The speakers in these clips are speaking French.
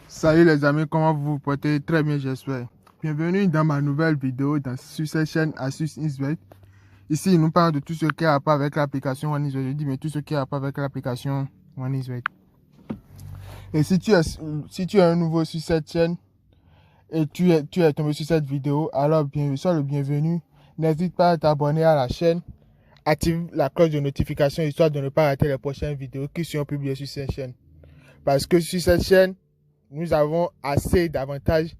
Salut les amis, comment vous vous portez? Très bien, j'espère. Bienvenue dans ma nouvelle vidéo sur cette chaîne Astuces Inswed. Ici, nous parlons de tout ce qui a rapport avec l'application OneIsWed. Je dis, mais tout ce qui a rapport avec l'application OneIsWed. Et si tu es un nouveau sur cette chaîne et tu es tombé sur cette vidéo, alors sois le bienvenu. N'hésite pas à t'abonner à la chaîne. Active la cloche de notification histoire de ne pas rater les prochaines vidéos qui seront publiées sur cette chaîne. Parce que sur cette chaîne, nous avons assez d'avantages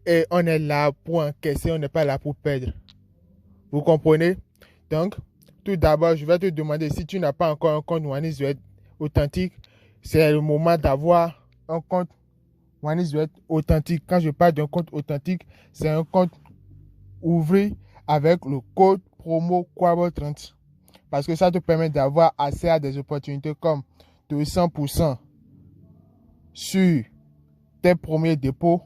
et on est là pour encaisser, on n'est pas là pour perdre. Vous comprenez? Donc, tout d'abord, je vais te demander si tu n'as pas encore un compte OneIsWed authentique, c'est le moment d'avoir un compte OneIsWed authentique. Quand je parle d'un compte authentique, c'est un compte ouvert avec le code promo Quavo30. Parce que ça te permet d'avoir accès à des opportunités comme 200% sur tes premiers dépôts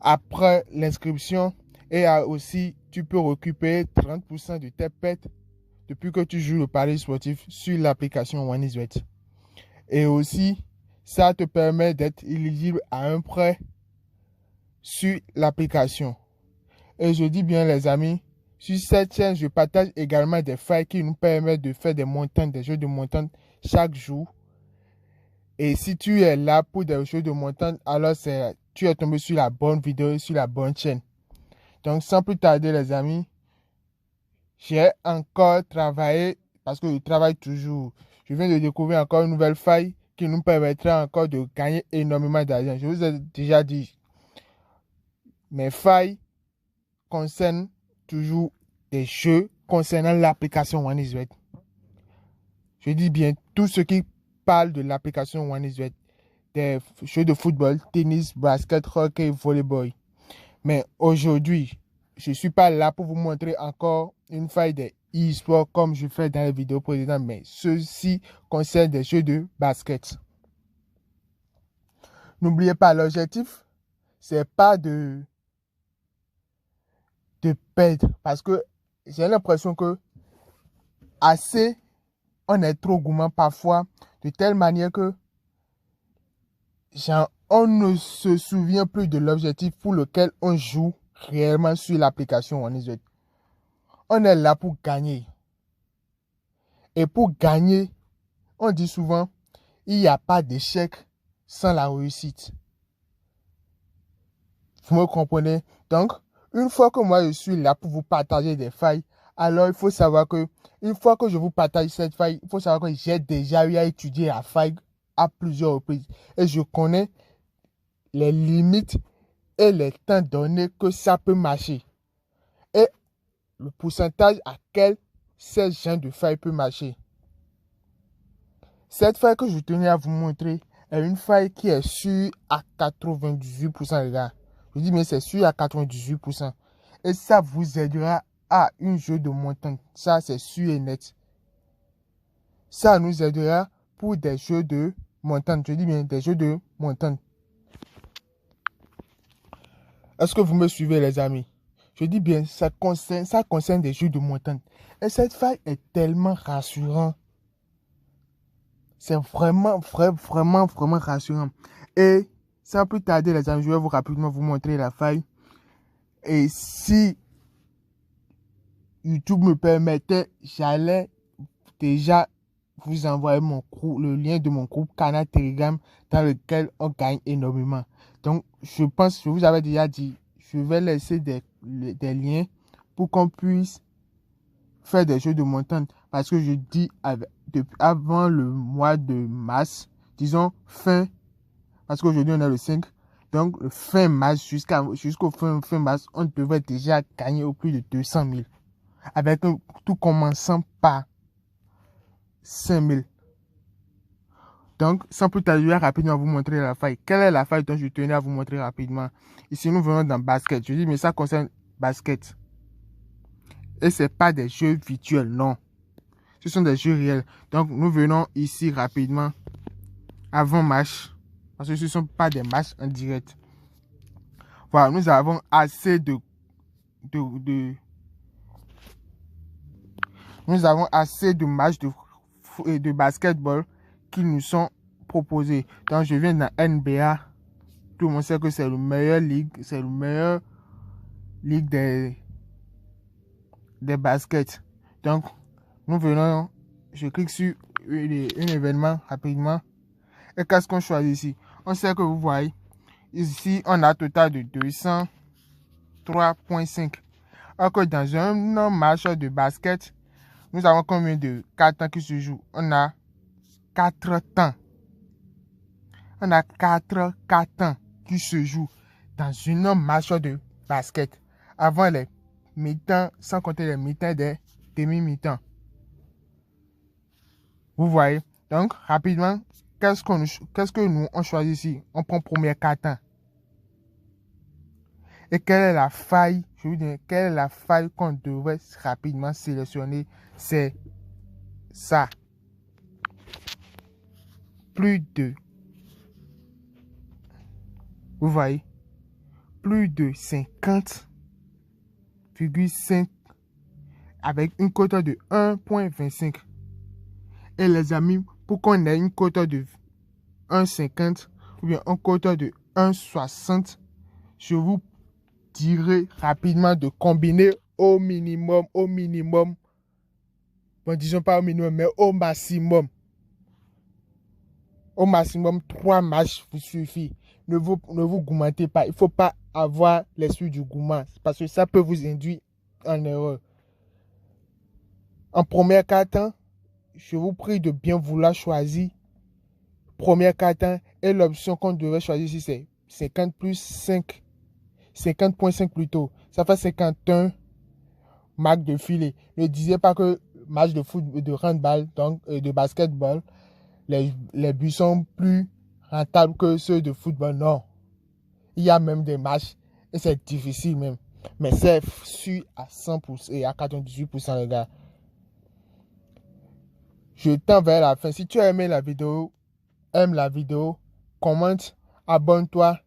après l'inscription et aussi tu peux récupérer 30% de tes pertes depuis que tu joues le pari sportif sur l'application OneIsWed. Et aussi, ça te permet d'être éligible à un prêt sur l'application. Et je dis bien les amis, sur cette chaîne, je partage également des failles qui nous permettent de faire des montants, des jeux de montants chaque jour. Et si tu es là pour des jeux de montant, alors tu es tombé sur la bonne vidéo, sur la bonne chaîne. Donc, sans plus tarder, les amis, j'ai encore travaillé, parce que je travaille toujours. Je viens de découvrir encore une nouvelle faille qui nous permettra encore de gagner énormément d'argent. Je vous ai déjà dit, mes failles concernent toujours des jeux concernant l'application OneIsWed. Je dis bien tout ce qui parle de l'application OneIsWed. Des jeux de football, tennis, basket, hockey, volleyball. Mais aujourd'hui, je ne suis pas là pour vous montrer encore une faille des e-sports comme je fais dans les vidéos précédentes, mais ceci concerne des jeux de basket. N'oubliez pas, l'objectif, c'est pas de perdre, parce que j'ai l'impression que on est trop gourmand parfois, de telle manière que on ne se souvient plus de l'objectif pour lequel on joue réellement sur l'application OneIsWed. On est là pour gagner. Et pour gagner, on dit souvent, il n'y a pas d'échec sans la réussite. Vous me comprenez? Donc, une fois que moi je suis là pour vous partager des failles, alors il faut savoir que, une fois que je vous partage cette faille, il faut savoir que j'ai déjà eu à étudier la faille à plusieurs reprises. Et je connais les limites et les temps donnés que ça peut marcher. Et le pourcentage à quel ce genre de faille peut marcher. Cette faille que je tenais à vous montrer est une faille qui est sûre à 98%, les gars. Je dis, mais c'est sûr à 98%. Et ça vous aidera à un jeu de montant. Ça, c'est sûr et net. Ça nous aidera pour des jeux de montant. Je dis bien des jeux de montant. Est-ce que vous me suivez, les amis? Je dis bien, ça concerne des jeux de montant. Et cette faille est tellement rassurante. C'est vraiment rassurant. Et sans plus tarder, les amis, je vais rapidement vous montrer la faille. Et si YouTube me permettait, j'allais déjà vous envoyer le lien de mon groupe canal Telegram dans lequel on gagne énormément. Donc, je pense, je vous avais déjà dit, je vais laisser des liens pour qu'on puisse faire des jeux de montant. Parce que je dis avant le mois de mars, disons fin, parce qu'aujourd'hui on est le 5, donc fin mars jusqu'au fin mars, on devrait déjà gagner au plus de 200 000. Avec tout commençant par 5 000. Donc, sans plus tarder, je vais rapidement vous montrer la faille. Quelle est la faille dont je tenais à vous montrer rapidement? Ici, nous venons dans basket. Je dis, mais ça concerne basket. Et ce n'est pas des jeux virtuels, non. Ce sont des jeux réels. Donc, nous venons ici rapidement avant match. Parce que ce ne sont pas des matchs en direct. Voilà, nous avons assez nous avons assez de matchs de basketball qui nous sont proposés. Donc, je viens dans NBA. Tout le monde sait que c'est le meilleur ligue, c'est le meilleur ligue des baskets. Donc, nous venons, je clique sur un événement rapidement. Et qu'est-ce qu'on choisit ici? On sait que vous voyez, ici, on a un total de 203,5. Alors que dans un match de basket, nous avons combien de 4 temps qui se jouent? On a 4 temps. On a 4 temps qui se jouent dans une match de basket. Avant les mi-temps, sans compter les mi-temps des demi-mi-temps. Vous voyez? Donc, rapidement, qu'est-ce que nous on choisit ici? On prend premier 4 temps. Et quelle est la faille? Je vous dis, quelle est la faille qu'on devrait rapidement sélectionner? C'est ça. Plus de, vous voyez, plus de 50,5 avec une quota de 1,25. Et les amis, pour qu'on ait une quota de 1,50 ou bien un quota de 1,60, je vous dirai rapidement de combiner au minimum, bon disons pas au minimum, mais au maximum 3 matchs vous suffit. Ne vous gourmandez pas, il ne faut pas avoir l'esprit du gourmand, parce que ça peut vous induire en erreur. En première quart-temps, je vous prie de bien vouloir choisir première quart-temps et l'option qu'on devrait choisir ici c'est 50 plus 5. 50,5 plutôt. Ça fait 51 marques de filet. Ne disais pas que match de foot, de handball, donc de basketball, les buts sont plus rentables que ceux de football. Non. Il y a même des matchs et c'est difficile même. Mais c'est sûr à 100% et à 98% les gars. Je tends vers la fin. Si tu as aimé la vidéo, aime la vidéo, commente, abonne-toi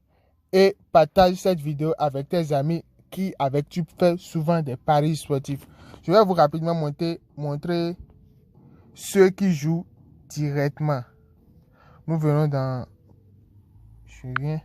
et partage cette vidéo avec tes amis avec tu fais souvent des paris sportifs. Je vais vous rapidement montrer ceux qui jouent directement. Nous venons dans... Je viens...